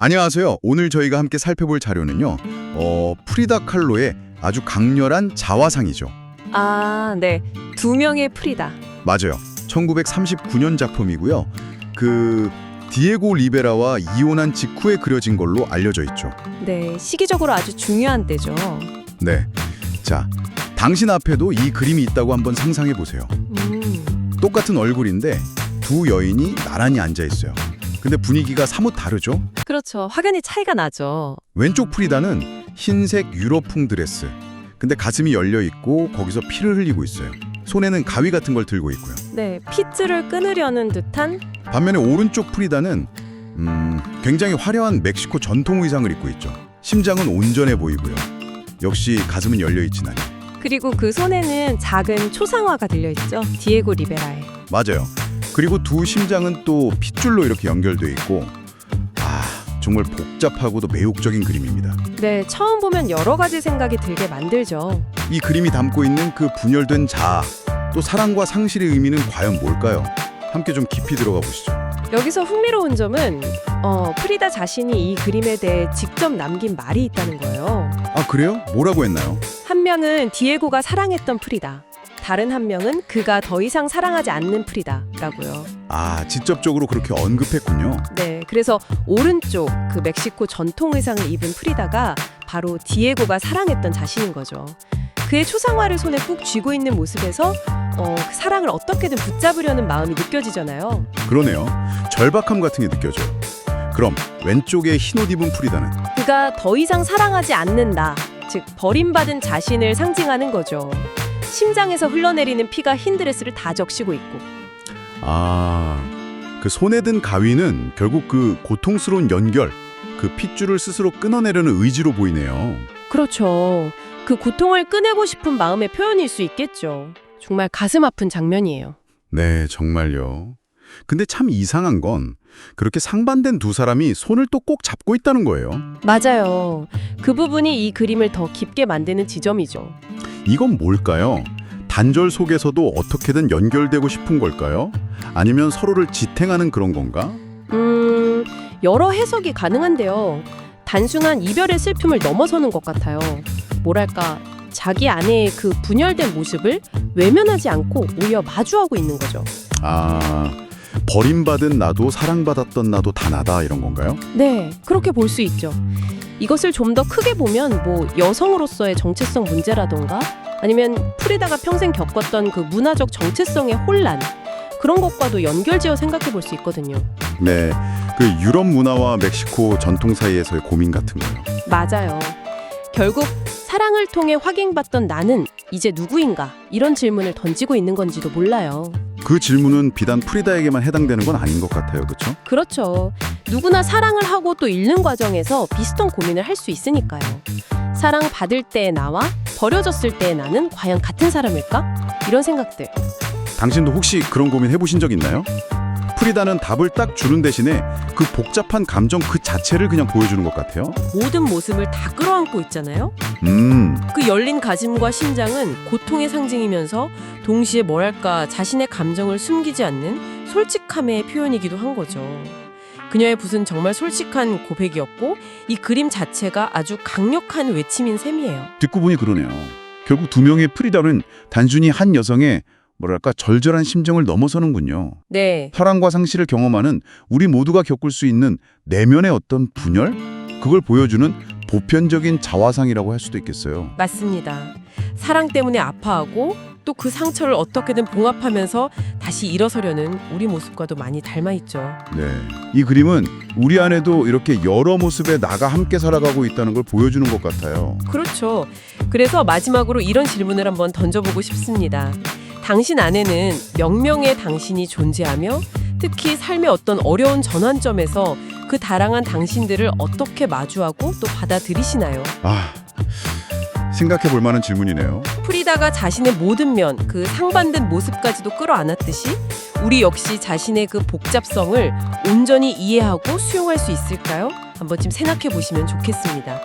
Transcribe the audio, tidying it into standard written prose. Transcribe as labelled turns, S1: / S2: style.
S1: 안녕하세요. 오늘 저희가 함께 살펴볼 자료는요. 프리다 칼로의 아주 강렬한 자화상이죠.
S2: 아, 네. 두 명의 프리다.
S1: 맞아요. 1939년 작품이고요. 그 디에고 리베라와 이혼한 직후에 그려진 걸로 알려져 있죠.
S2: 네, 시기적으로 아주 중요한 때죠.
S1: 네. 자, 당신 앞에도 이 그림이 있다고 한번 상상해 보세요. 똑같은 얼굴인데 두 여인이 나란히 앉아 있어요. 근데 분위기가 사뭇 다르죠?
S2: 그렇죠. 확연히 차이가 나죠.
S1: 왼쪽 프리다는 흰색 유럽풍 드레스. 근데 가슴이 열려 있고 거기서 피를 흘리고 있어요. 손에는 가위 같은 걸 들고 있고요.
S2: 네, 핏줄을 끊으려는 듯한.
S1: 반면에 오른쪽 프리다는 굉장히 화려한 멕시코 전통 의상을 입고 있죠. 심장은 온전해 보이고요. 역시 가슴은 열려 있진 않아요.
S2: 그리고 그 손에는 작은 초상화가 들려있죠. 디에고 리베라의.
S1: 맞아요. 그리고 두 심장은 또 핏줄로 이렇게 연결돼 있고 정말 복잡하고도 매혹적인 그림입니다.
S2: 네, 처음 보면 여러 가지 생각이 들게 만들죠.
S1: 이 그림이 담고 있는 그 분열된 자아, 또 사랑과 상실의 의미는 과연 뭘까요? 함께 좀 깊이 들어가 보시죠.
S2: 여기서 흥미로운 점은 프리다 자신이 이 그림에 대해 직접 남긴 말이 있다는 거예요.
S1: 아, 그래요? 뭐라고 했나요?
S2: 한 명은 디에고가 사랑했던 프리다. 다른 한 명은 그가 더 이상 사랑하지 않는 프리다라고요.
S1: 아, 직접적으로 그렇게 언급했군요.
S2: 네, 그래서 오른쪽 그 멕시코 전통 의상을 입은 프리다가 바로 디에고가 사랑했던 자신인 거죠. 그의 초상화를 손에 꾹 쥐고 있는 모습에서 그 사랑을 어떻게든 붙잡으려는 마음이 느껴지잖아요.
S1: 그러네요. 절박함 같은 게 느껴져요. 그럼 왼쪽에 흰 옷 입은 프리다는?
S2: 그가 더 이상 사랑하지 않는다, 즉 버림받은 자신을 상징하는 거죠. 심장에서 흘러내리는 피가 흰 드레스를 다 적시고 있고.
S1: 그 손에 든 가위는 결국 그 고통스러운 연결, 그 핏줄을 스스로 끊어내려는 의지로 보이네요.
S2: 그렇죠. 그 고통을 꺼내고 싶은 마음의 표현일 수 있겠죠. 정말 가슴 아픈 장면이에요.
S1: 네, 정말요. 근데 참 이상한 건 그렇게 상반된 두 사람이 손을 또 꼭 잡고 있다는 거예요.
S2: 맞아요. 그 부분이 이 그림을 더 깊게 만드는 지점이죠.
S1: 이건 뭘까요? 단절 속에서도 어떻게든 연결되고 싶은 걸까요? 아니면 서로를 지탱하는 그런 건가?
S2: 여러 해석이 가능한데요. 단순한 이별의 슬픔을 넘어서는 것 같아요. 뭐랄까, 자기 안의 그 분열된 모습을 외면하지 않고 오히려 마주하고 있는 거죠.
S1: 버림받은 나도 사랑받았던 나도 다 나다 이런 건가요?
S2: 네, 그렇게 볼 수 있죠. 이것을 좀 더 크게 보면 여성으로서의 정체성 문제라던가 아니면 프리다가 평생 겪었던 그 문화적 정체성의 혼란, 그런 것과도 연결지어 생각해 볼 수 있거든요.
S1: 네, 그 유럽 문화와 멕시코 전통 사이에서의 고민 같은 거요.
S2: 맞아요. 결국 사랑을 통해 확인받던 나는 이제 누구인가, 이런 질문을 던지고 있는 건지도 몰라요.
S1: 그 질문은 비단 프리다에게만 해당되는 건 아닌 것 같아요. 그렇죠?
S2: 그렇죠. 누구나 사랑을 하고 또 잃는 과정에서 비슷한 고민을 할 수 있으니까요. 사랑받을 때의 나와 버려졌을 때의 나는 과연 같은 사람일까? 이런 생각들.
S1: 당신도 혹시 그런 고민 해보신 적 있나요? 프리다는 답을 딱 주는 대신에 그 복잡한 감정 그 자체를 그냥 보여주는 것 같아요.
S2: 모든 모습을 다 끌어안고 있잖아요. 그 열린 가슴과 심장은 고통의 상징이면서 동시에 뭐랄까 자신의 감정을 숨기지 않는 솔직함의 표현이기도 한 거죠. 그녀의 붓은 정말 솔직한 고백이었고 이 그림 자체가 아주 강력한 외침인 셈이에요.
S1: 듣고 보니 그러네요. 결국 두 명의 프리다는 단순히 한 여성의 뭐랄까 절절한 심정을 넘어서는군요.
S2: 네.
S1: 사랑과 상실을 경험하는 우리 모두가 겪을 수 있는 내면의 어떤 분열? 그걸 보여주는 보편적인 자화상이라고 할 수도 있겠어요.
S2: 맞습니다. 사랑 때문에 아파하고 또 그 상처를 어떻게든 봉합하면서 다시 일어서려는 우리 모습과도 많이 닮아있죠.
S1: 네, 이 그림은 우리 안에도 이렇게 여러 모습의 나가 함께 살아가고 있다는 걸 보여주는 것 같아요.
S2: 그렇죠. 그래서 마지막으로 이런 질문을 한번 던져보고 싶습니다. 당신 안에는 명명의 당신이 존재하며 특히 삶의 어떤 어려운 전환점에서 그 다양한 당신들을 어떻게 마주하고 또 받아들이시나요?
S1: 생각해 볼 만한 질문이네요.
S2: 프리다가 자신의 모든 면, 그 상반된 모습까지도 끌어안았듯이 우리 역시 자신의 그 복잡성을 온전히 이해하고 수용할 수 있을까요? 한번 좀 생각해 보시면 좋겠습니다.